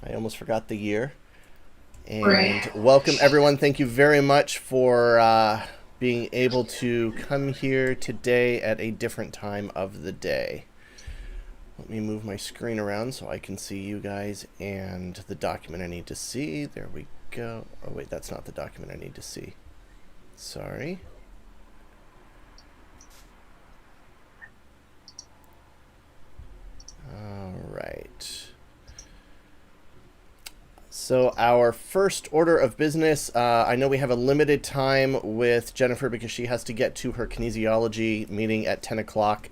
I almost forgot the year. And Right. welcome, everyone. Thank you very much for being able to come here today at a different time of the day. Let me move my screen around so I can see you guys and the document I need to see. There we go. Oh, wait, that's not the document I need to see. Sorry. All right. So our first order of business, I know we have a limited time with Jennifer because she has to get to her kinesiology meeting at 10 o'clock.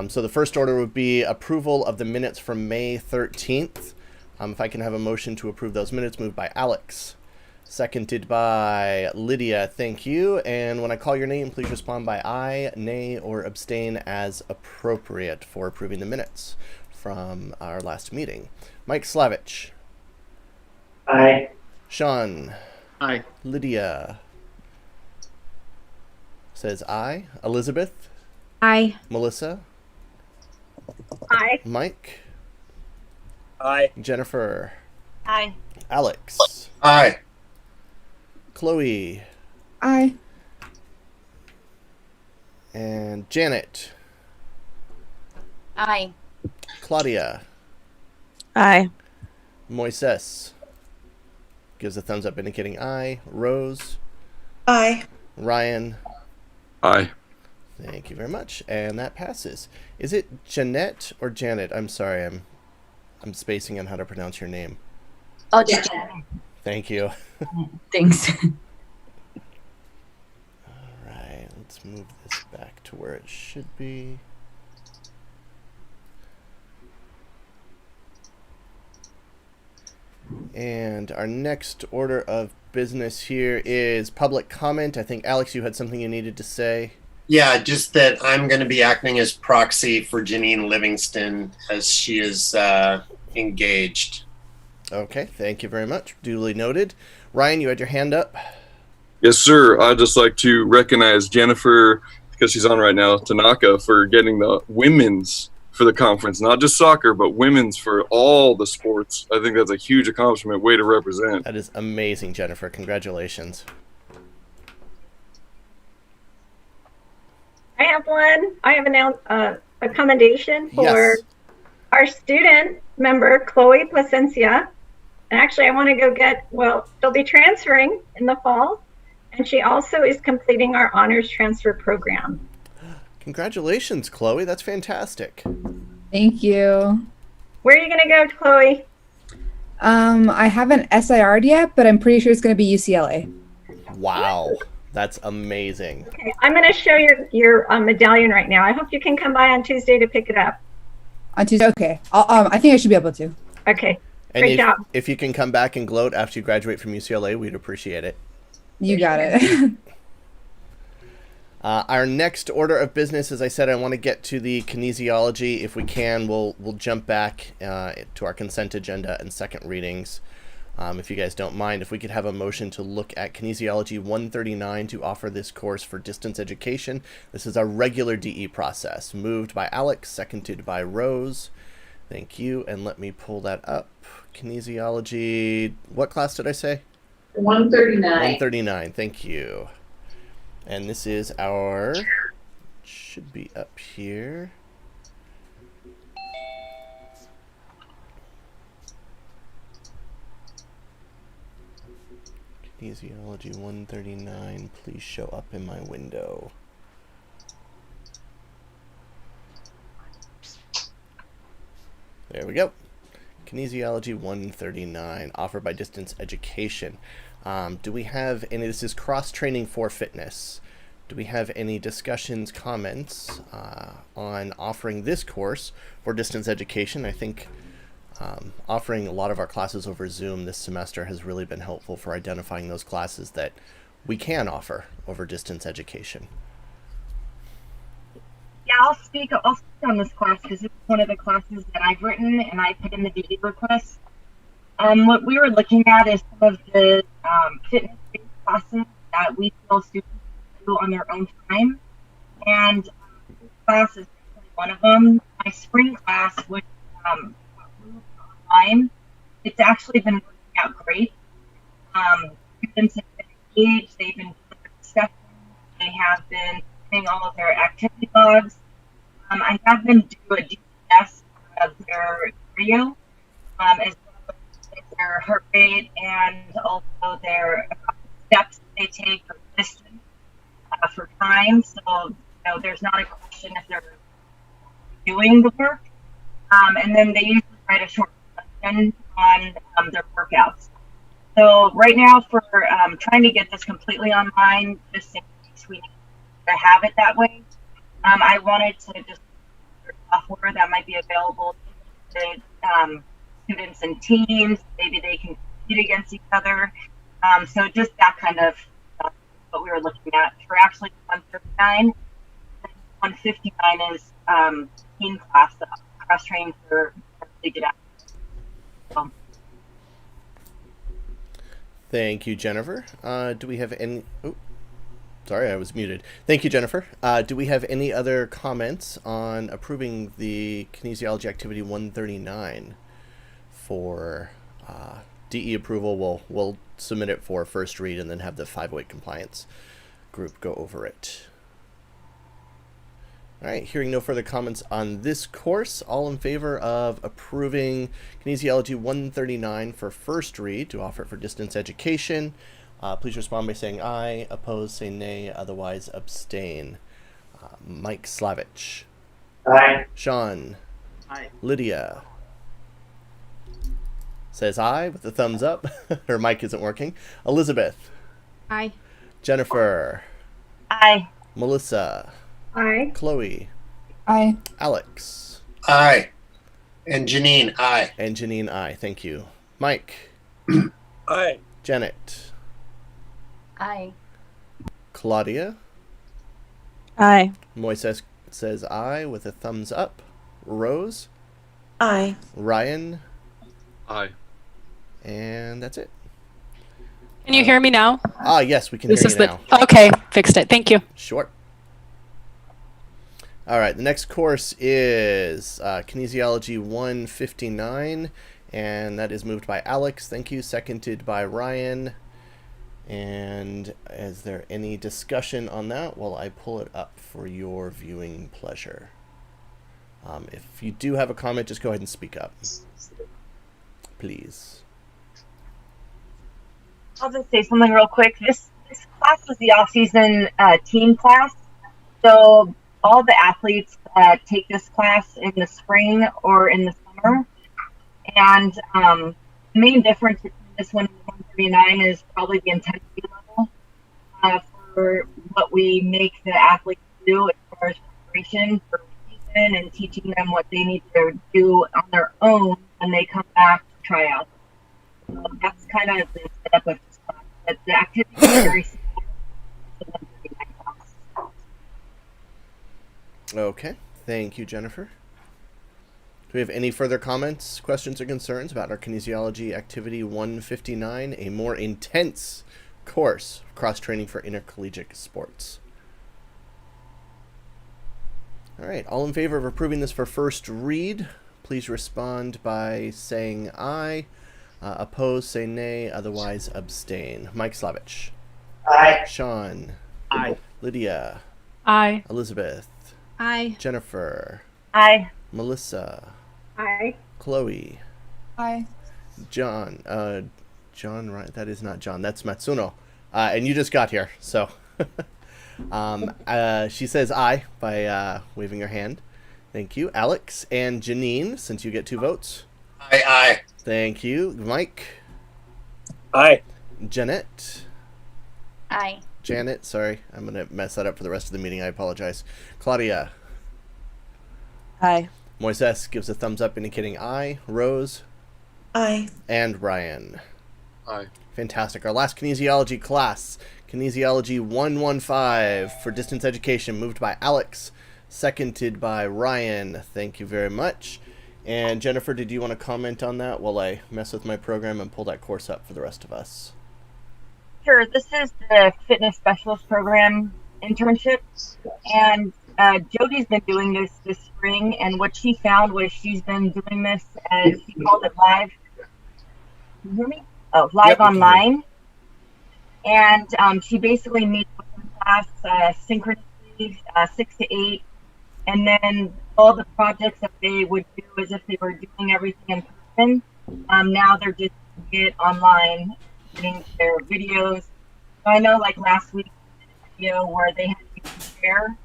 So the first order would be approval of the minutes from May 13th. If I can have a motion to approve those minutes, moved by Alex. Seconded by Lydia, thank you. And when I call your name, please respond by aye, nay, or abstain as appropriate for approving the minutes from our last meeting. Mike Slavich. Aye. Sean. Aye. Lydia says aye. Elizabeth. Aye. Melissa. Aye. Mike. Aye. Jennifer. Aye. Alex. Aye. Chloe. Aye. And Janet. Aye. Claudia. Aye. Moises gives a thumbs up indicating aye. Rose. Aye. Ryan. Aye. Thank you very much. And that passes. Is it Jeanette or Janet? I'm sorry, I'm spacing on how to pronounce your name. Oh, Yeah. Thank you. Thanks. All right, let's move this back to where it should be. And our next order of business here is public comment. I think, Alex, you had something you needed to say. Yeah, just that I'm going to be acting as proxy for Janine Livingston as she is engaged. Okay, thank you very much. Duly noted. Ryan, you had your hand up. Yes, sir. I'd just like to recognize Jennifer, because she's on right now, Tanaka, for getting the women's for the conference. Not just soccer, but women's for all the sports. I think that's a huge accomplishment. Way to represent. That is amazing, Jennifer. Congratulations. I have one. I have an a commendation for Yes. our student member, Chloe Placencia. And actually, I want to go get, well, she'll be transferring in the fall. And she also is completing our honors transfer program. Congratulations, Chloe. That's fantastic. Thank you. Where are you going to go, Chloe? I haven't SIR'd yet, but I'm pretty sure it's going to be UCLA. Wow. That's amazing. Okay, I'm going to show your medallion right now. I hope you can come by on Tuesday to pick it up. On Tuesday. Okay. I think I should be able to. Okay, And great job. if you can come back and gloat after you graduate from UCLA, we'd appreciate it. You got it. Our next order of business, as I said, I want to get to the kinesiology. If we can, we'll jump back to our consent agenda and second readings. If you guys don't mind, if we could have a motion to look at Kinesiology 139 to offer this course for distance education. This is our regular DE process. Moved by Alex, seconded by Rose. Thank you, and let me pull that up. Kinesiology, what class did I say? 139. 139, thank you. And this is our, should be up here. Kinesiology 139, please show up in my window. There we go. Kinesiology 139, offered by Distance Education. Do we have any, this is cross-training for fitness. Do we have any discussions, comments on offering this course for distance education? I think offering a lot of our classes over Zoom this semester has really been helpful for identifying those classes that we can offer over distance education. Yeah, I'll speak on this class because it's one of the classes that I've written and I put in the DD request. What we were looking at is some of the fitness-based classes that we feel students do on their own time. And this class is one of them. My spring class was moved online. it's actually been working out great. Students have been engaged, they've been discussing, they have been doing all of their activity logs. I have them do a GPS of their Rio, as well as their heart rate and also their steps they take or distance for time. So, there's not a question if they're doing the work. And then they usually write a short question on their workouts. So right now for trying to get this completely online, just in case we need to have it that way, I wanted to just software that might be available to students and teams. Maybe they can compete against each other. So just that kind of stuff is what we were looking at. For actually 139, 159 is team class, cross training for collegiate athletes. So. Thank you, Jennifer. Do we have any... Oh, sorry, I was muted. Thank you, Jennifer. Do we have any other comments on approving the kinesiology activity 139 for DE approval? We'll submit it for first read and then have the 508 compliance group go over it. All right, hearing no further comments on this course, all in favor of approving kinesiology 139 for first read to offer it for distance education, please respond by saying aye. Opposed, say nay. Otherwise, abstain. Mike Slavich. Aye. Sean. Aye. Lydia. Says aye with the thumbs up. Her mic isn't working. Elizabeth. Aye. Jennifer. Aye. Melissa. Aye. Chloe. Aye. Alex. Aye. And Janine, aye. And Janine, aye. Thank you. Mike. Aye. Janet. Aye. Claudia. Aye. Moises says aye with a thumbs up. Rose. Aye. Ryan. Aye. And that's it. Can you hear me now? Yes, we can hear you now. Okay, fixed it. Thank you. Sure. All right, the next course is Kinesiology 159, and that is moved by Alex. Thank you. Seconded by Ryan. And is there any discussion on that? Well, I pull it up for your viewing pleasure. If you do have a comment, just go ahead and speak up, please. I'll just say something real quick. This class was the off-season team class. So all the athletes take this class in the spring or in the summer. And the main difference between this one and 139 is probably the intensity level for what we make the athletes do as far as preparation for the season and teaching them what they need to do on their own when they come back to try out. So that's kind of the setup of this class. But the activity is very similar to the 139 class. Okay, thank you, Jennifer. Do we have any further comments, questions, or concerns about our Kinesiology Activity 159, a more intense course of cross-training for intercollegiate sports? All right, all in favor of approving this for first read, please respond by saying aye. Opposed, say nay. Otherwise, abstain. Mike Slavich. Aye. Sean. Aye. Lydia. Aye. Elizabeth. Aye. Jennifer. Aye. Melissa. Aye. Chloe. Aye. John. John, right? That is not John. That's Matsuno. And you just got here, so. She says aye by waving her hand. Thank you. Alex and Janine, since you get 2 votes. Aye, aye. Thank you. Mike. Aye. Jeanette. Aye. Janet, sorry. I'm going to mess that up for the rest of the meeting. I apologize. Claudia. Aye. Moises gives a thumbs up indicating aye. Rose. Aye. And Ryan. Aye. Fantastic. Our last kinesiology class, Kinesiology 115 for distance education, moved by Alex, seconded by Ryan. Thank you very much. And Jennifer, did you want to comment on that while I mess with my program and pull that course up for the rest of us? Sure. This is the fitness specialist program internship, and Jody's been doing this spring. And what she found was she's been doing this as she called it live Can you hear me? Oh, live Yep, we can hear you. online. And she basically meets with the class synchronously, 6 to 8. And then all the projects that they would do as if they were doing everything in person, now they're just doing it online, getting their videos. So I know like last week, we did a video where they had to share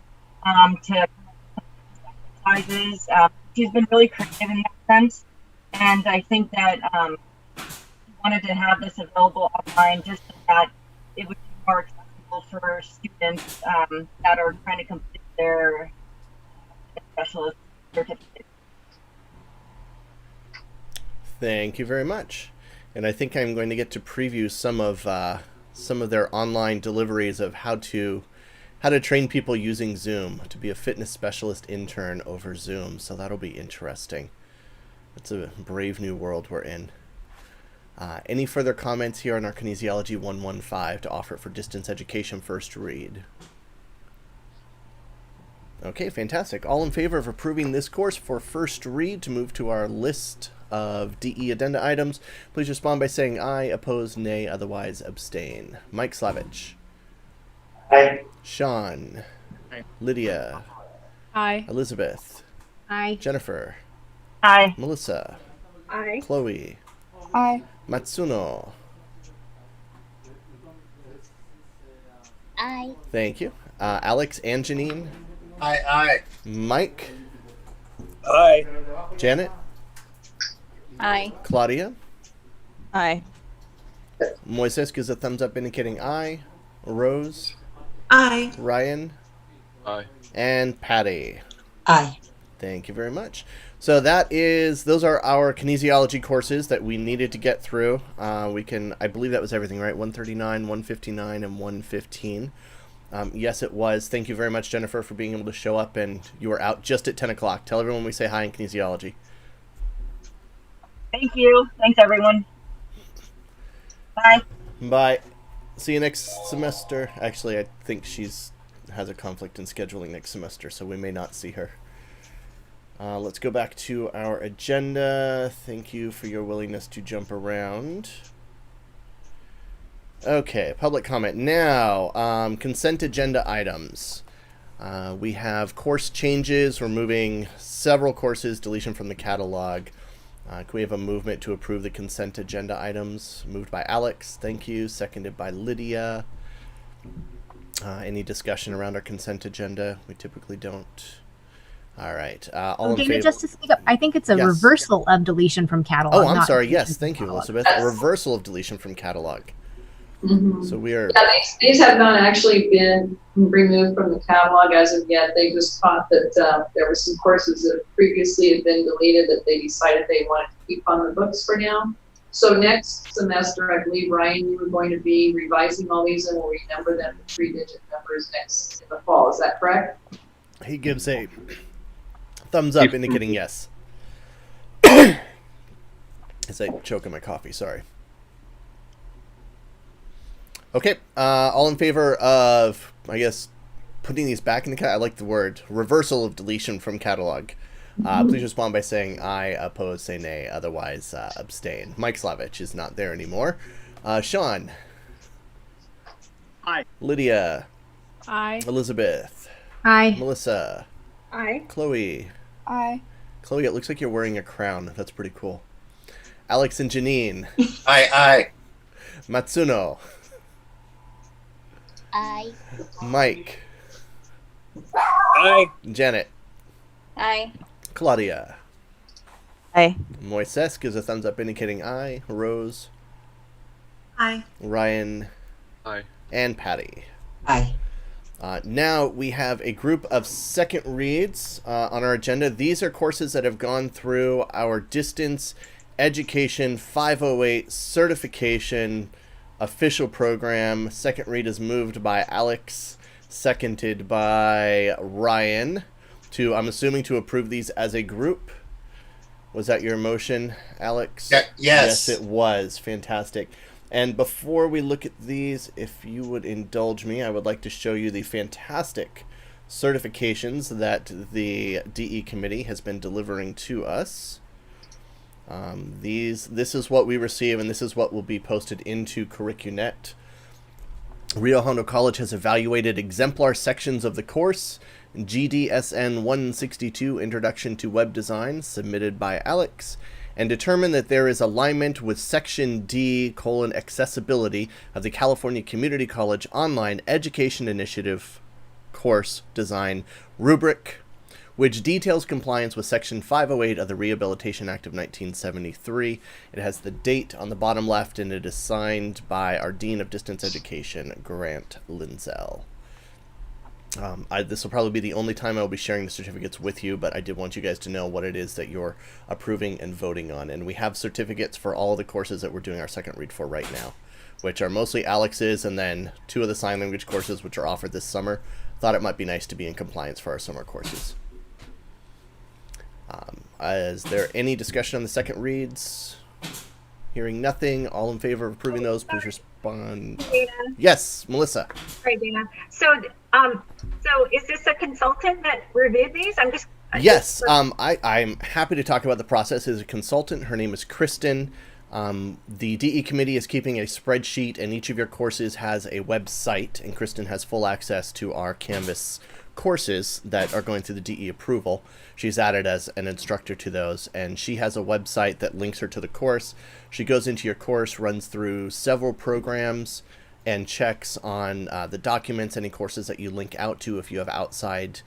to exercises. She's been really creative in that sense. And I think that we wanted to have this available online just so that it would be more accessible for students that are trying to complete their specialist certificate. Thank you very much. And I think I'm going to get to preview some of their online deliveries of how to train people using Zoom to be a fitness specialist intern over Zoom. So that'll be interesting. It's a brave new world we're in. Any further comments here on our Kinesiology 115 to offer for distance education first read? Okay, fantastic. All in favor of approving this course for first read to move to our list of DE addenda items, please respond by saying aye, oppose, nay, otherwise abstain. Mike Slavich. Aye. Sean. Aye. Lydia. Aye. Elizabeth. Aye. Jennifer. Aye. Melissa. Aye. Chloe. Aye. Matsuno. Aye. Thank you. Alex and Janine. Aye. Mike. Aye. Janet. Aye. Claudia. Aye. Moises gives a thumbs up indicating aye. Rose. Aye. Ryan. Aye. And Patty. Aye. Thank you very much. So those are our kinesiology courses that we needed to get through. I believe that was everything, right? 139, 159, and 115. Yes, it was. Thank you very much, Jennifer, for being able to show up, and you were out just at 10 o'clock. Tell everyone we say hi in kinesiology. Thank you. Thanks, everyone. Bye. Bye. See you next semester. Actually, I think she's has a conflict in scheduling next semester, so we may not see her. Let's go back to our agenda. Thank you for your willingness to jump around. Okay, public comment. Now, consent agenda items. We have course changes. We're moving several courses, deletion from the catalog. Can we have a movement to approve the consent agenda items? Moved by Alex, thank you. Seconded by Lydia. Any discussion around our consent agenda? We typically don't. All right. All in David, favor? just to speak up, I think it's a Yes. reversal of deletion from catalog. Oh, I'm not sorry. deletion Yes, thank you, from catalog. Elizabeth. A reversal of deletion from catalog. Mm-hmm. So we are. Yeah, these have not actually been removed from the catalog as of yet. They just thought that there were some courses that previously had been deleted that they decided they wanted to keep on the books for now. So next semester, I believe, Ryan, you were going to be revising all these and we'll renumber them to 3-digit numbers next in the fall. Is that correct? He gives a thumbs up indicating yes. As I choke on my coffee, sorry. Okay, all in favor of, I guess, putting these back in the catalog? I like the word. Reversal of deletion from catalog. Please respond by saying aye, oppose, say nay, otherwise abstain. Mike Slavich is not there anymore. Sean. Aye. Lydia. Aye. Elizabeth. Aye. Melissa. Aye. Chloe. Aye. Chloe, it looks like you're wearing a crown. That's pretty cool. Alex and Janine. Aye. Matsuno. Aye. Mike. Aye. Janet. Aye. Claudia. Aye. Moises gives a thumbs up indicating aye. Rose. Aye. Ryan. Aye. And Patty. Aye. Now we have a group of second reads on our agenda. These are courses that have gone through our distance education 508 certification official program. Second read is moved by Alex, seconded by Ryan. I'm assuming to approve these as a group. Was that your motion, Alex? Yes. Yes, it was. Fantastic. And before we look at these, if you would indulge me, I would like to show you the fantastic certifications that the DE committee has been delivering to us. This is what we receive, and this is what will be posted into Curricunet. Rio Hondo College has evaluated exemplar sections of the course GDSN 162 Introduction to Web Design, submitted by Alex, and determined that there is alignment with Section D: Accessibility of the California Community College Online Education Initiative Course Design Rubric, which details compliance with Section 508 of the Rehabilitation Act of 1973. It has the date on the bottom left, and it is signed by our Dean of Distance Education, Grant Linzel. This will probably be the only time I will be sharing the certificates with you, but I did want you guys to know what it is that you're approving and voting on. And we have certificates for all the courses that we're doing our second read for right now, which are mostly Alex's, and then 2 of the sign language courses which are offered this summer. Thought it might be nice to be in compliance for our summer courses. Is there any discussion on the second reads? Hearing nothing, all in favor of approving those, please respond. Dana. Yes, Melissa. Sorry, Dana. So is this a consultant that reviewed these? Yes, I'm happy to talk about the process. As a consultant, her name is Kristen. The DE committee is keeping a spreadsheet, and each of your courses has a website, and Kristen has full access to our Canvas courses that are going through the DE approval. She's added as an instructor to those, and she has a website that links her to the course. She goes into your course, runs through several programs, and checks on the documents, any courses that you link out to if you have outside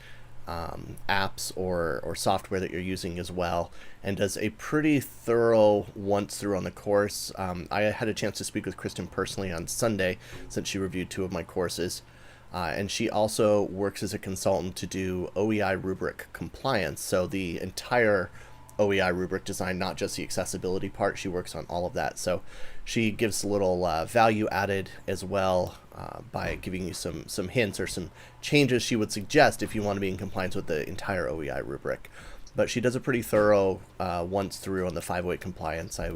apps or software that you're using as well, and does a pretty thorough once through on the course. I had a chance to speak with Kristen personally on Sunday, since she reviewed 2 of my courses. And she also works as a consultant to do OEI rubric compliance. So the entire OEI rubric design, not just the accessibility part. She works on all of that. So she gives a little value added as well by giving you some hints or some changes she would suggest if you want to be in compliance with the entire OEI rubric. But she does a pretty thorough once through on the 508 compliance. I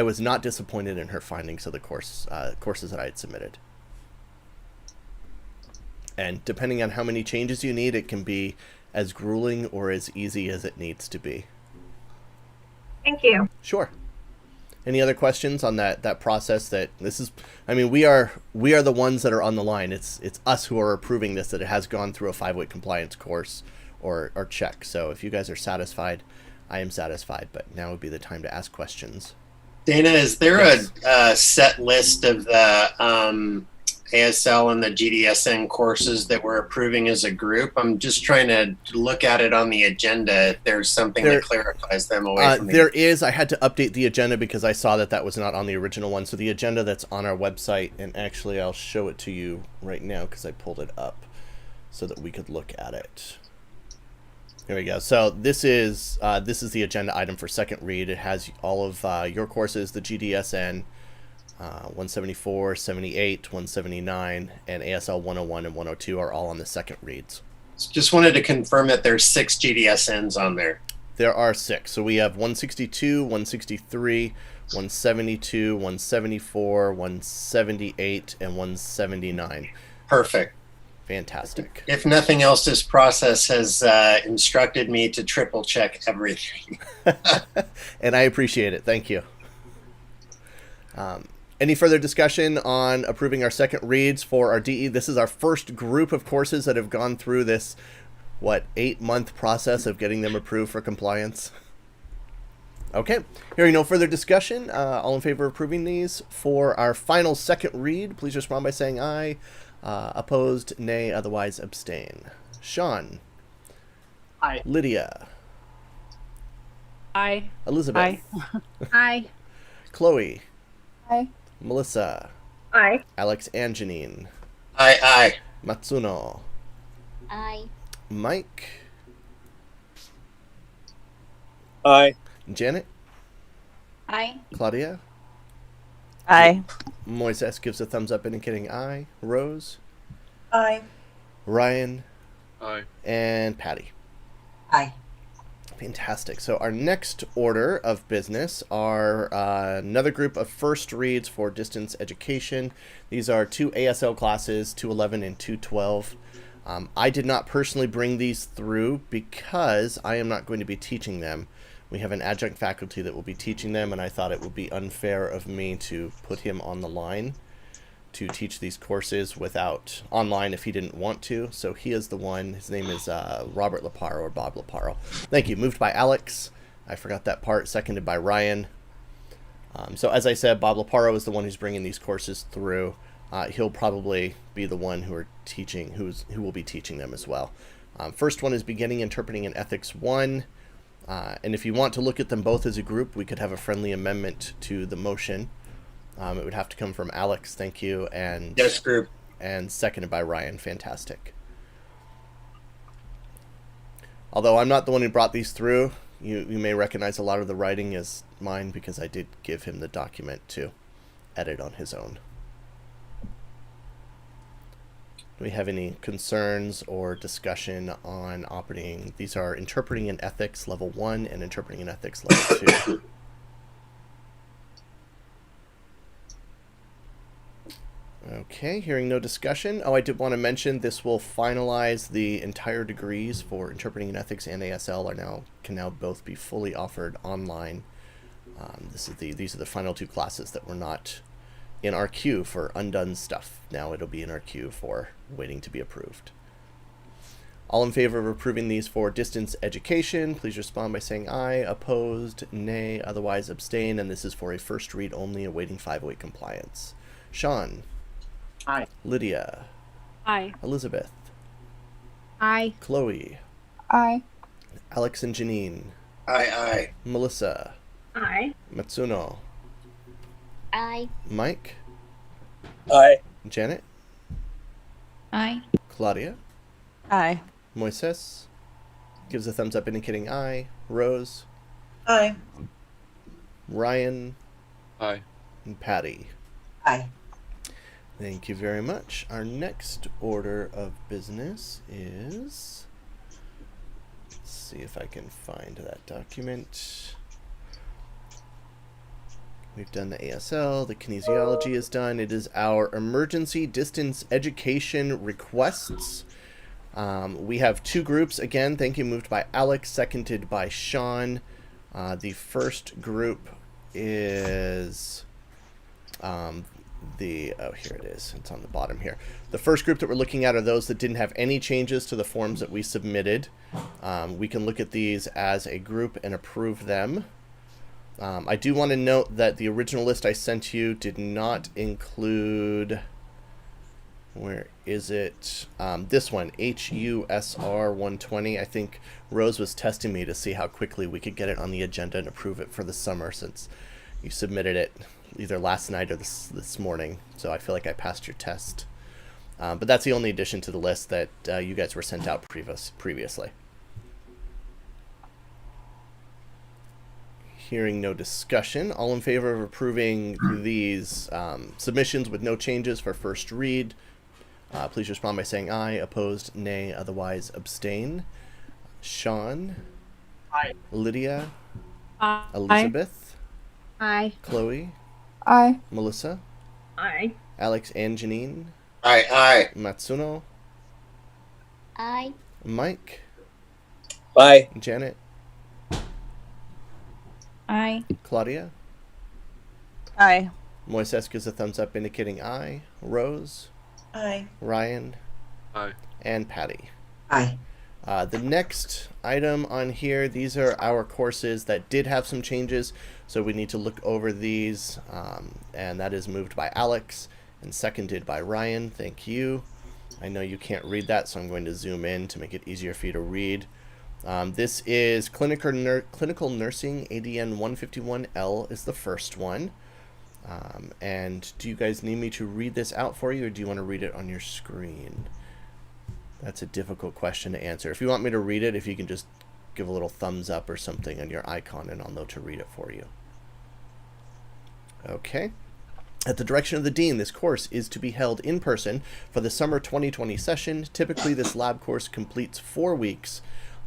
was not disappointed in her findings of the courses that I had submitted. And depending on how many changes you need, it can be as grueling or as easy as it needs to be. Thank you. Sure. Any other questions on that process? That this is, I mean, we are the ones that are on the line. It's us who are approving this, that it has gone through a 508 compliance course or check. So if you guys are satisfied, I am satisfied. But now would be the time to ask questions. Dana, is there Yes. a set list of the ASL and the GDSN courses that we're approving as a group? I'm just trying to look at it on the agenda if there's something that clarifies them away from There is. I had to update the agenda because I saw that was not on the original one. So the agenda that's on our website, and actually I'll show it to you right now because I pulled it up so that we could look at it. Here we go. So this is the agenda item for second read. It has all of your courses, the GDSN, 174, 78, 179, and ASL 101 and 102 are all on the second reads. Just wanted to confirm that there's 6 GDSNs on there. There are 6. So we have 162, 163, 172, 174, 178, and 179. Perfect. Fantastic. If nothing else, this process has instructed me to triple check everything. And I appreciate it. Thank you. Any further discussion on approving our second reads for our DE? This is our first group of courses that have gone through this, 8-month process of getting them approved for compliance. Okay, hearing no further discussion, all in favor of approving these for our final second read, please respond by saying aye. Opposed, nay, otherwise abstain. Sean. Aye. Lydia. Aye. Elizabeth. Aye. Chloe. Aye. Melissa. Aye. Alex and Janine. Aye. Matsuno. Aye. Mike. Aye. Janet. Aye. Claudia. Aye. Moises gives a thumbs up indicating aye. Rose. Aye. Ryan. Aye. And Patty. Aye. Fantastic. So our next order of business are another group of first reads for distance education. These are 2 ASL classes, 211 and 212. I did not personally bring these through because I am not going to be teaching them. We have an adjunct faculty that will be teaching them, and I thought it would be unfair of me to put him on the line to teach these courses without online if he didn't want to. So he is the one. His name is Robert Laparo, or Bob Laparo. Thank you. Moved by Alex. I forgot that part. Seconded by Ryan. So as I said, Bob Laparo is the one who's bringing these courses through. He'll probably be the one who will be teaching them as well. First one is Beginning Interpreting and Ethics 1. And if you want to look at them both as a group, we could have a friendly amendment to the motion. It would have to come from Alex, thank you, and Yes, group. And seconded by Ryan. Fantastic. Although I'm not the one who brought these through, you may recognize a lot of the writing as mine because I did give him the document to edit on his own. Do we have any concerns or discussion on operating? These are Interpreting in Ethics Level 1 and Interpreting in Ethics Level 2. Okay, hearing no discussion. Oh, I did want to mention this will finalize the entire degrees for Interpreting in Ethics and ASL can now both be fully offered online. These are the final two classes that were not in our queue for undone stuff. Now it'll be in our queue for waiting to be approved. All in favor of approving these for distance education, please respond by saying aye. Opposed, nay, otherwise abstain. And this is for a first read only, awaiting 508 compliance. Sean. Aye. Lydia. Aye. Elizabeth. Aye. Chloe. Aye. Alex and Janine. Aye. Melissa. Aye. Matsuno. Aye. Mike. Aye. Janet. Aye. Claudia. Aye. Moises. Gives a thumbs up indicating aye. Rose. Aye. Ryan. Aye. And Patty. Aye. Thank you very much. Our next order of business is... Let's see if I can find that document. We've done the ASL, the kinesiology is done. It is our emergency distance education requests. We have two groups. Again, thank you, moved by Alex, seconded by Sean. The first group is... here it is. It's on the bottom here. The first group that we're looking at are those that didn't have any changes to the forms that we submitted. We can look at these as a group and approve them. I do want to note that the original list I sent you did not include... Where is it? This one, HUSR 120. I think Rose was testing me to see how quickly we could get it on the agenda and approve it for the summer, since you submitted it either last night or this morning. So I feel like I passed your test. But that's the only addition to the list that you guys were sent out previously. Hearing no discussion, all in favor of approving these submissions with no changes for first read, please respond by saying aye. Opposed, nay, otherwise abstain. Sean. Aye. Lydia. Aye. Elizabeth. Aye. Chloe. Aye. Melissa. Aye. Alex and Janine. Aye. Matsuno. Aye. Mike. Aye. Janet. Aye. Claudia. Aye. Moises gives a thumbs up indicating aye. Rose. Aye. Ryan. Aye. And Patty. Aye. The next item on here, these are our courses that did have some changes, so we need to look over these, and that is moved by Alex and seconded by Ryan. Thank you. I know you can't read that, so I'm going to zoom in to make it easier for you to read. This is Clinical Nursing ADN 151L is the first one. And do you guys need me to read this out for you, or do you want to read it on your screen? That's a difficult question to answer. If you want me to read it, if you can just give a little thumbs up or something on your icon, and I'll know to read it for you. Okay. At the direction of the Dean, this course is to be held in person for the summer 2020 session. Typically, this lab course completes 4 weeks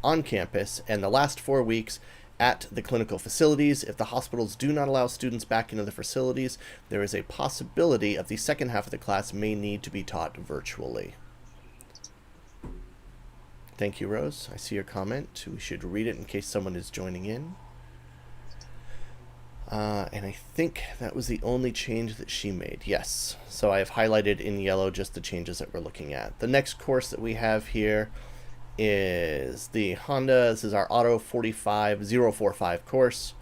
on campus, and the last 4 weeks at the clinical facilities. If the hospitals do not allow students back into the facilities, there is a possibility of the second half of the class may need to be taught virtually. Thank you, Rose. I see your comment. We should read it in case someone is joining in. And I think that was the only change that she made. Yes. So I have highlighted in yellow just the changes that we're looking at. The next course that we have here is the Honda. This is our Auto 45045 course.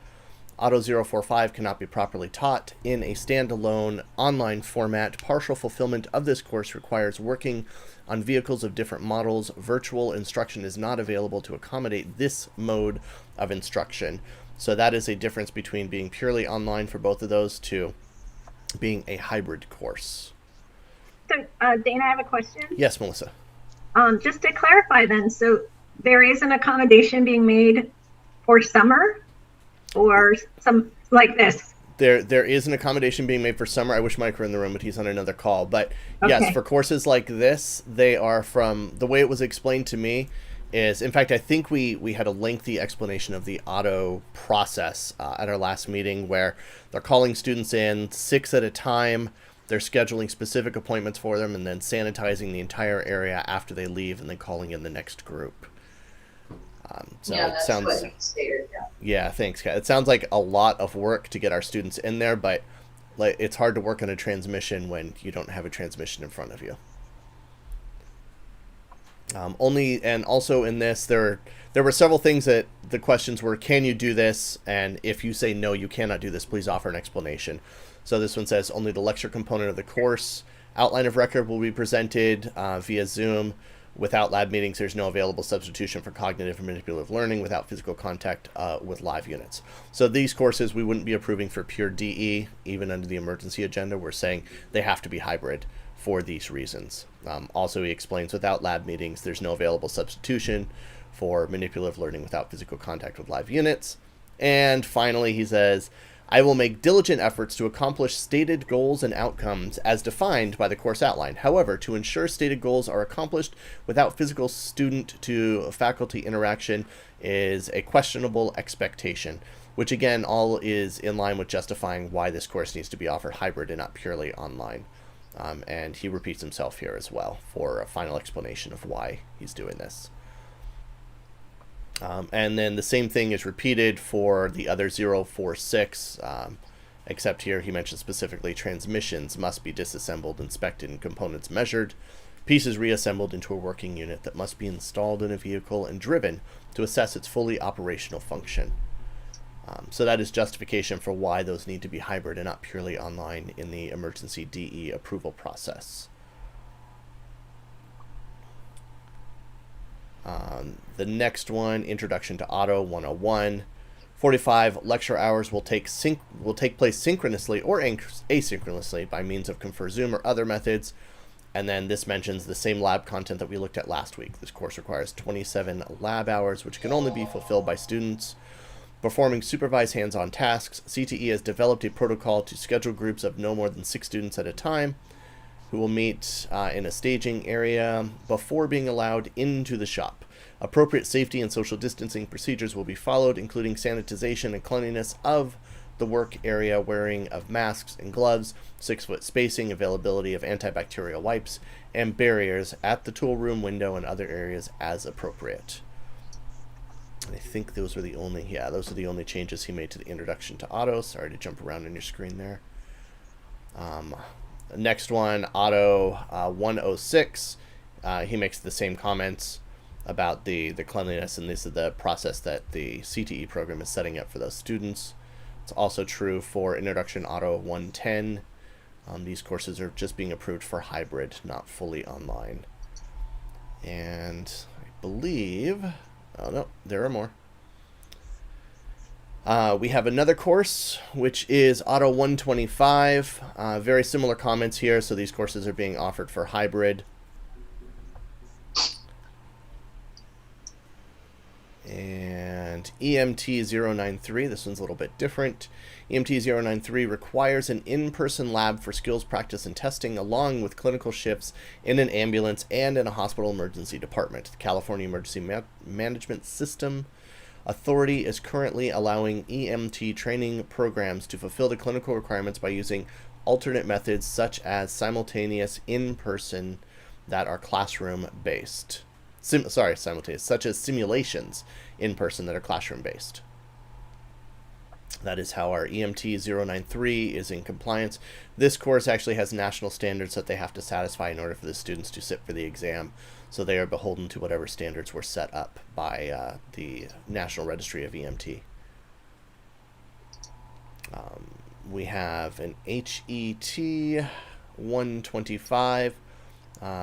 Auto 045 cannot be properly taught in a standalone online format. Partial fulfillment of this course requires working on vehicles of different models. Virtual instruction is not available to accommodate this mode of instruction. So that is a difference between being purely online for both of those to being a hybrid course. So, Dana, I have a question. Yes, Melissa. Just to clarify then, so there is an accommodation being made for summer or some like this? There is an accommodation being made for summer. I wish Mike were in the room, but he's on another call. But yes, Okay. for courses like this, they are from, the way it was explained to me is, in fact, I think we had a lengthy explanation of the auto process at our last meeting, where they're calling students in 6 at a time. They're scheduling specific appointments for them and then sanitizing the entire area after they leave and then calling in the next group. So Yeah, it that's sounds, what he stated, yeah. yeah, thanks, Kat. It sounds like a lot of work to get our students in there, but like, it's hard to work on a transmission when you don't have a transmission in front of you. And also in this, there were several things that the questions were, can you do this? And if you say no, you cannot do this, please offer an explanation. So this one says only the lecture component of the course. Outline of record will be presented via Zoom. Without lab meetings, there's no available substitution for cognitive and manipulative learning without physical contact with live units. So these courses we wouldn't be approving for pure DE, even under the emergency agenda. We're saying they have to be hybrid for these reasons. Also, he explains without lab meetings, there's no available substitution for manipulative learning without physical contact with live units. And finally, he says, I will make diligent efforts to accomplish stated goals and outcomes as defined by the course outline. However, to ensure stated goals are accomplished without physical student to faculty interaction is a questionable expectation, which again, all is in line with justifying why this course needs to be offered hybrid and not purely online. And he repeats himself here as well for a final explanation of why he's doing this. And then the same thing is repeated for the other 046, except here he mentions specifically transmissions must be disassembled, inspected, and components measured. Pieces reassembled into a working unit that must be installed in a vehicle and driven to assess its fully operational function. So that is justification for why those need to be hybrid and not purely online in the emergency DE approval process. The next one, Introduction to Auto 101. 45 lecture hours will take place synchronously or asynchronously by means of Confer Zoom or other methods. And then this mentions the same lab content that we looked at last week. This course requires 27 lab hours, which can only be fulfilled by students performing supervised hands-on tasks. CTE has developed a protocol to schedule groups of no more than 6 students at a time who will meet in a staging area before being allowed into the shop. Appropriate safety and social distancing procedures will be followed, including sanitization and cleanliness of the work area, wearing of masks and gloves, 6-foot spacing, availability of antibacterial wipes, and barriers at the tool room window and other areas as appropriate. I think those were the only changes he made to the Introduction to Auto. Sorry to jump around on your screen there. Next one, Auto 106. He makes the same comments about the cleanliness, and this is the process that the CTE program is setting up for those students. It's also true for Introduction Auto 110. These courses are just being approved for hybrid, not fully online. And I believe, oh no, there are more. We have another course, which is Auto 125. Very similar comments here, so these courses are being offered for hybrid. And EMT 093, this one's a little bit different. EMT 093 requires an in-person lab for skills practice and testing, along with clinical shifts in an ambulance and in a hospital emergency department. The California Emergency Management System Authority is currently allowing EMT training programs to fulfill the clinical requirements by using alternate methods such as simultaneous in-person that are classroom-based. Simultaneous, such as simulations in person that are classroom-based. That is how our EMT 093 is in compliance. This course actually has national standards that they have to satisfy in order for the students to sit for the exam. So they are beholden to whatever standards were set up by the National Registry of EMT. We have an HET 125.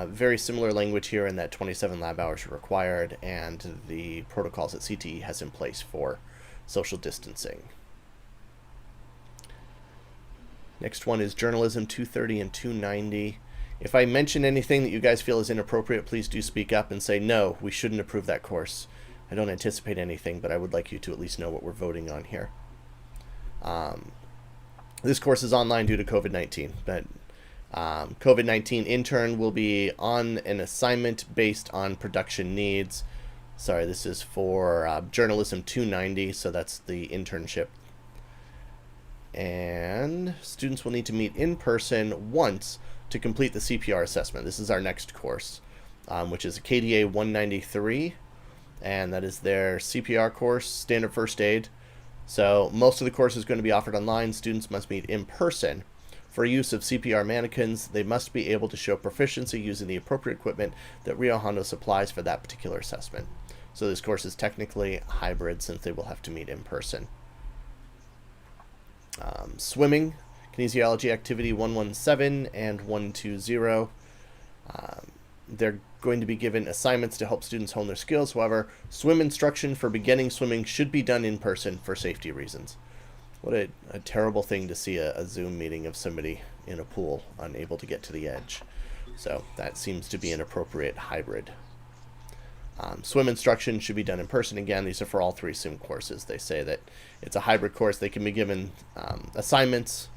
Very similar language here in that 27 lab hours are required, and the protocols that CTE has in place for social distancing. Next one is Journalism 230 and 290. If I mention anything that you guys feel is inappropriate, please do speak up and say, no, we shouldn't approve that course. I don't anticipate anything, but I would like you to at least know what we're voting on here. This course is online due to COVID-19, but COVID-19 intern will be on an assignment based on production needs. Sorry, this is for Journalism 290, so that's the internship. And students will need to meet in person once to complete the CPR assessment. This is our next course, which is KDA 193, and that is their CPR course, standard first aid. So most of the course is going to be offered online. Students must meet in person. For use of CPR mannequins, they must be able to show proficiency using the appropriate equipment that Rio Hondo supplies for that particular assessment. So this course is technically hybrid since they will have to meet in person. Swimming, kinesiology activity 117 and 120. They're going to be given assignments to help students hone their skills. However, swim instruction for beginning swimming should be done in person for safety reasons. What a terrible thing to see a Zoom meeting of somebody in a pool unable to get to the edge. So that seems to be an appropriate hybrid. Swim instruction should be done in person. Again, these are for all three swim courses. They say that it's a hybrid course. They can be given assignments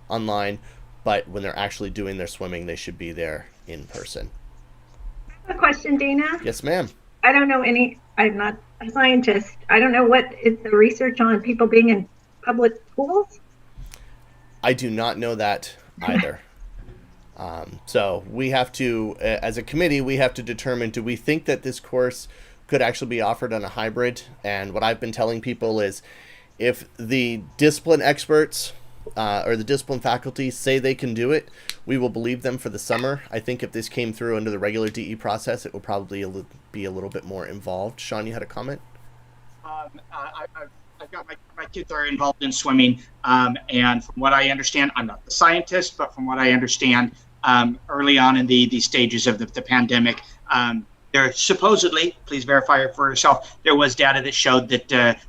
online, but when they're actually doing their swimming, they should be there in person. I have a question, Dana. Yes, ma'am. I don't know I'm not a scientist. I don't know what is the research on people being in public pools? I do not know that either. So we have to, as a committee, we have to determine, do we think that this course could actually be offered on a hybrid? And what I've been telling people is, if the discipline experts or the discipline faculty say they can do it, we will believe them for the summer. I think if this came through under the regular DE process, it will probably be a little bit more involved. Sean, you had a comment? I've got my kids are involved in swimming, and from what I understand, I'm not the scientist, but from what I understand, early on in the stages of the pandemic, there supposedly, please verify it for yourself, there was data that showed that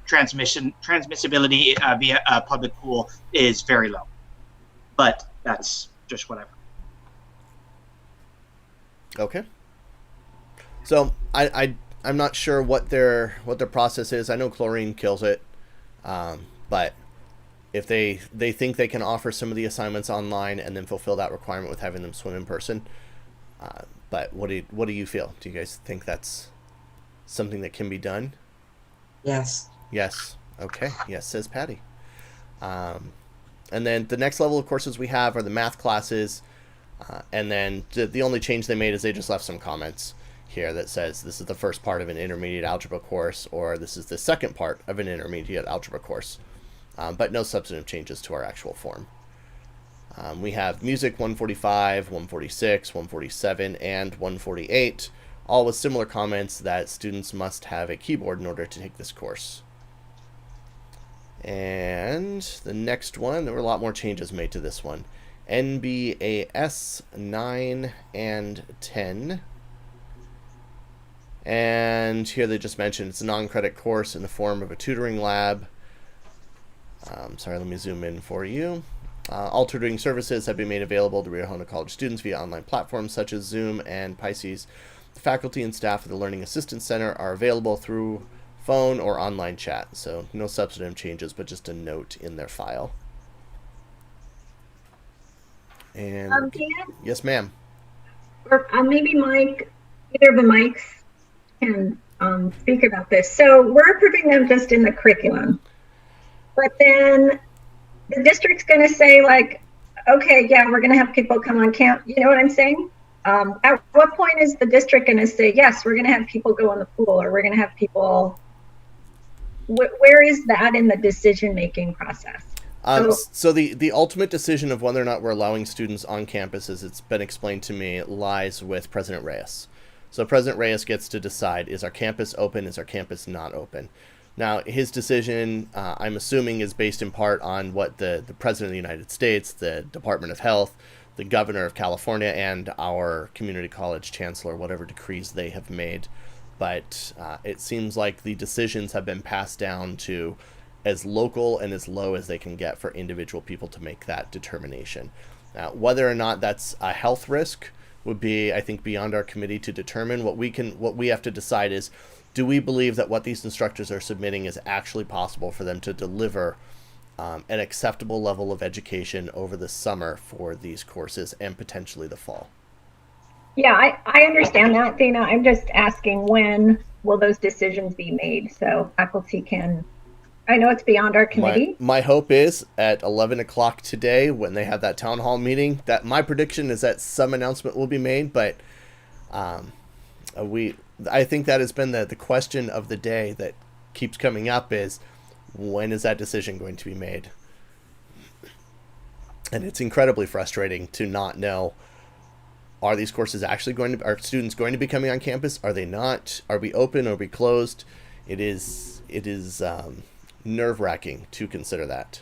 transmissibility via a public pool is very low. But that's just what I've heard. Okay. So I'm not sure what their process is. I know chlorine kills it. But if they think they can offer some of the assignments online and then fulfill that requirement with having them swim in person, but what do you feel? Do you guys think that's something that can be done? Yes. Yes. Okay. Yes, says Patty. And then the next level of courses we have are the math classes, and then the only change they made is they just left some comments here that says this is the first part of an intermediate algebra course, or this is the second part of an intermediate algebra course, but no substantive changes to our actual form. We have music 145, 146, 147, and 148, all with similar comments that students must have a keyboard in order to take this course. And the next one, there were a lot more changes made to this one. NBAS 9 and 10. And here they just mentioned it's a non-credit course in the form of a tutoring lab. Sorry, let me zoom in for you. All tutoring services have been made available to Rio Hondo College students via online platforms such as Zoom and Pisces. The faculty and staff of the Learning Assistance Center are available through phone or online chat. So no substantive changes, but just a note in their file. And Dan? Yes, ma'am. Or maybe Mike, either of the mics can speak about this. So we're approving them just in the curriculum, but then the district's going to say, like, okay, yeah, we're going to have people come on camp. You know what I'm saying? At what point is the district going to say, yes, we're going to have people go in the pool, or we're going to have people where is that in the decision-making process? So the ultimate decision of whether or not we're allowing students on campus, as it's been explained to me, lies with President Reyes. So President Reyes gets to decide, is our campus open, is our campus not open? Now, his decision, I'm assuming, is based in part on what the President of the United States, the Department of Health, the Governor of California, and our community college chancellor, whatever decrees they have made. But it seems like the decisions have been passed down to as local and as low as they can get for individual people to make that determination. Now, whether or not that's a health risk would be, I think, beyond our committee to determine. What we have to decide is, do we believe that what these instructors are submitting is actually possible for them to deliver an acceptable level of education over the summer for these courses and potentially the fall? Yeah, I understand that, Dana. I'm just asking, when will those decisions be made so faculty can, I know it's beyond our committee. My hope is at 11 o'clock today, when they have that town hall meeting, that my prediction is that some announcement will be made, but I think that has been the question of the day that keeps coming up is, when is that decision going to be made? And it's incredibly frustrating to not know, are these courses actually are students going to be coming on campus? Are they not? Are we open? Are we closed? It is nerve-wracking to consider that.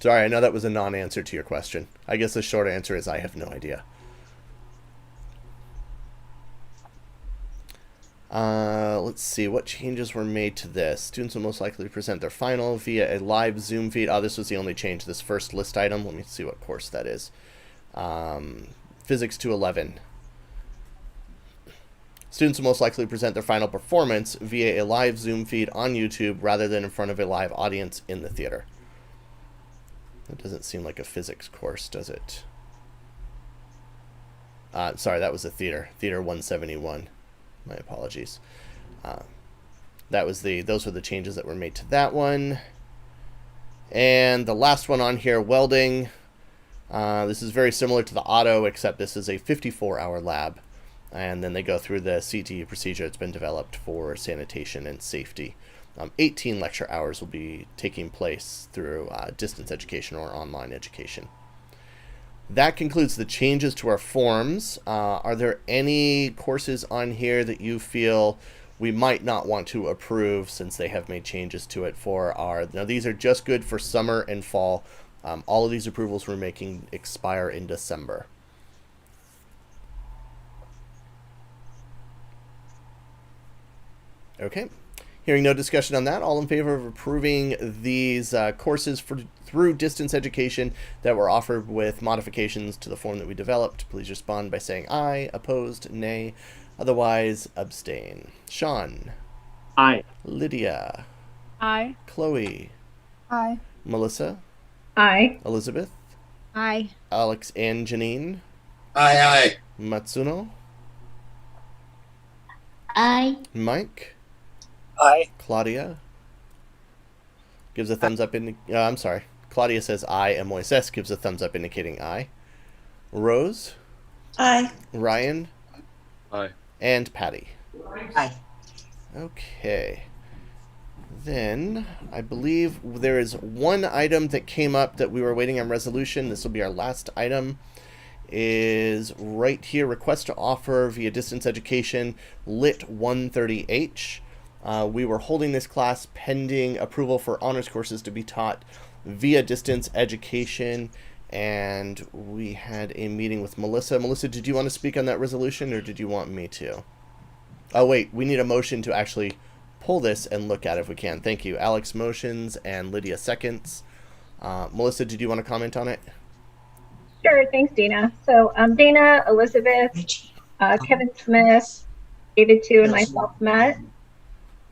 Sorry, I know that was a non-answer to your question. I guess the short answer is I have no idea. Let's see, what changes were made to this? Students will most likely present their final via a live Zoom feed. Oh, this was the only change, this first list item. Let me see what course that is. Physics 211. Students will most likely present their final performance via a live Zoom feed on YouTube rather than in front of a live audience in the theater. That doesn't seem like a physics course, does it? Sorry, that was a theater. Theater 171. My apologies. Those were the changes that were made to that one. And the last one on here, welding. This is very similar to the auto, except this is a 54-hour lab. And then they go through the CTE procedure that's been developed for sanitation and safety. 18 lecture hours will be taking place through distance education or online education. That concludes the changes to our forms. Are there any courses on here that you feel we might not want to approve since they have made changes to it for our... Now, these are just good for summer and fall. All of these approvals we're making expire in December. Okay. Hearing no discussion on that, all in favor of approving these courses through distance education that were offered with modifications to the form that we developed, please respond by saying aye. Opposed, nay. Otherwise, abstain. Sean. Aye. Lydia. Aye. Chloe. Aye. Melissa. Aye. Elizabeth. Aye. Alex and Janine. Aye, aye. Matsuno. Aye. Mike. Aye. Claudia gives a thumbs up. I'm sorry. Claudia says aye, and Moises gives a thumbs up indicating aye. Rose. Aye. Ryan. Aye. And Patty. Aye. Okay. Then I believe there is one item that came up that we were waiting on resolution. This will be our last item. Is right here. Request to offer via distance education Lit 130H. We were holding this class pending approval for honors courses to be taught via distance education, and we had a meeting with Melissa. Melissa, did you want to speak on that resolution, or did you want me to? Oh, wait, we need a motion to actually pull this and look at it if we can. Thank you. Alex motions and Lydia seconds. Melissa, did you want to comment on it? Sure, thanks, Dina. So Dana, Elizabeth, Kevin Smith, David Tu, and myself met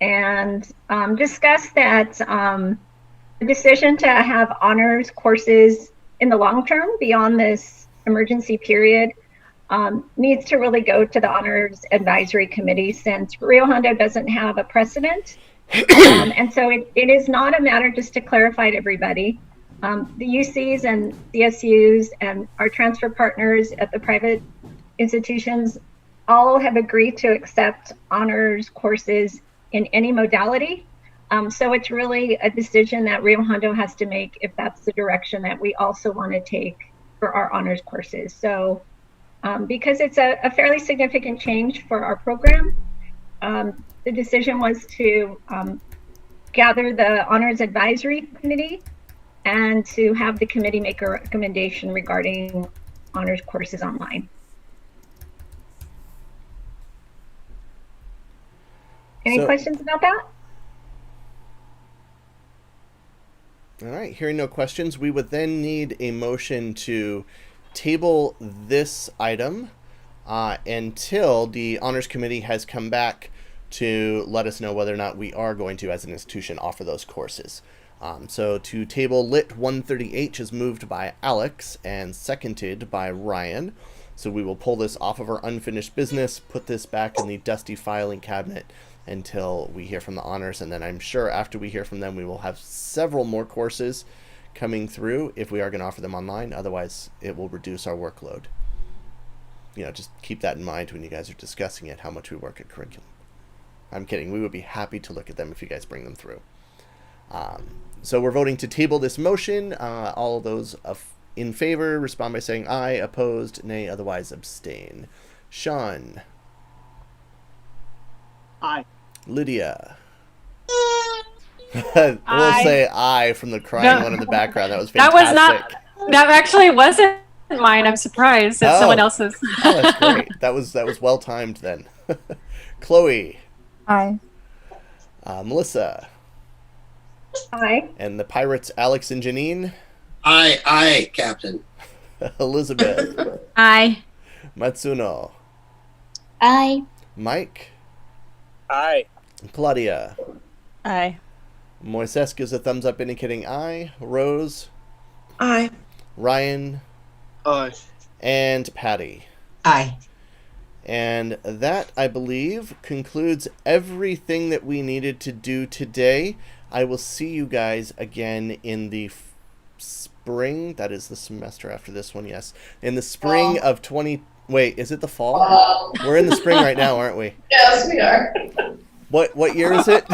and discussed that the decision to have honors courses in the long term beyond this emergency period needs to really go to the honors advisory committee, since Rio Hondo doesn't have a precedent. And so it is not a matter, just to clarify to everybody, the UCs and CSUs and our transfer partners at the private institutions all have agreed to accept honors courses in any modality. So it's really a decision that Rio Hondo has to make if that's the direction that we also want to take for our honors courses. So because it's a fairly significant change for our program, the decision was to gather the honors advisory committee and to have the committee make a recommendation regarding honors courses online. Any questions about that? All right, hearing no questions, we would then need a motion to table this item until the honors committee has come back to let us know whether or not we are going to, as an institution, offer those courses. So to table Lit 130H is moved by Alex and seconded by Ryan. So we will pull this off of our unfinished business, put this back in the dusty filing cabinet until we hear from the honors, and then I'm sure after we hear from them we will have several more courses coming through if we are going to offer them online. Otherwise it will reduce our workload. You know, just keep that in mind when you guys are discussing it, how much we work at curriculum. I'm kidding, we would be happy to look at them if you guys bring them through. So we're voting to table this motion. All of those in favor respond by saying aye, opposed, nay, otherwise abstain. Sean. Aye. Lydia. We'll say aye from the crying one in the background. That was fantastic. That actually wasn't mine. I'm surprised it's someone else's. Oh, that's great. That was well timed then. Chloe. Aye. Melissa. Aye. And the pirates, Alex and Janine. Aye, Captain. Elizabeth. Aye. Matsuno. Aye. Mike. Aye. Claudia. Aye. Moises gives a thumbs up indicating aye. Rose. Aye. Ryan. Aye. And Patty. Aye. And that, I believe, concludes everything that we needed to do today. I will see you guys again in the spring. That is the semester after this one, yes. In the spring of 20... Wait, is it the fall? We're in the spring right now, aren't we? Yes, we are. What year is it?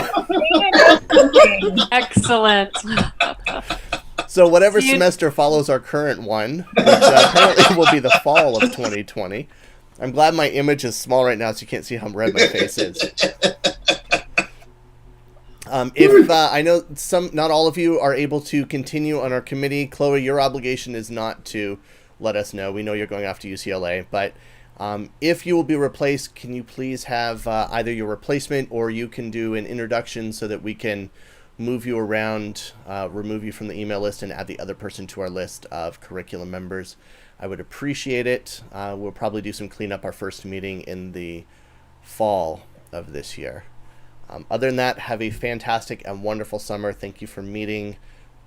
Excellent. So whatever semester follows our current one, which apparently will be the fall of 2020. I'm glad my image is small right now so you can't see how red my face is. If I know not all of you are able to continue on our committee, Chloe, your obligation is not to let us know. We know you're going off to UCLA, but if you will be replaced, can you please have either your replacement or you can do an introduction so that we can move you around, remove you from the email list, and add the other person to our list of curriculum members. I would appreciate it. We'll probably do some cleanup our first meeting in the fall of this year. Other than that, have a fantastic and wonderful summer. Thank you for meeting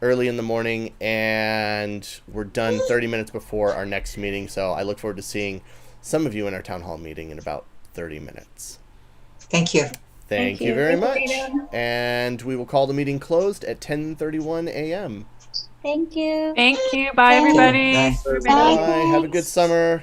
early in the morning, and we're done 30 minutes before our next meeting, so I look forward to seeing some of you in our town hall meeting in about 30 minutes. Thank you. Thank you very much. And we will call the meeting closed at 10:31 a.m. Thank you. Thank you. Bye, everybody. Bye. Bye. Have a good summer.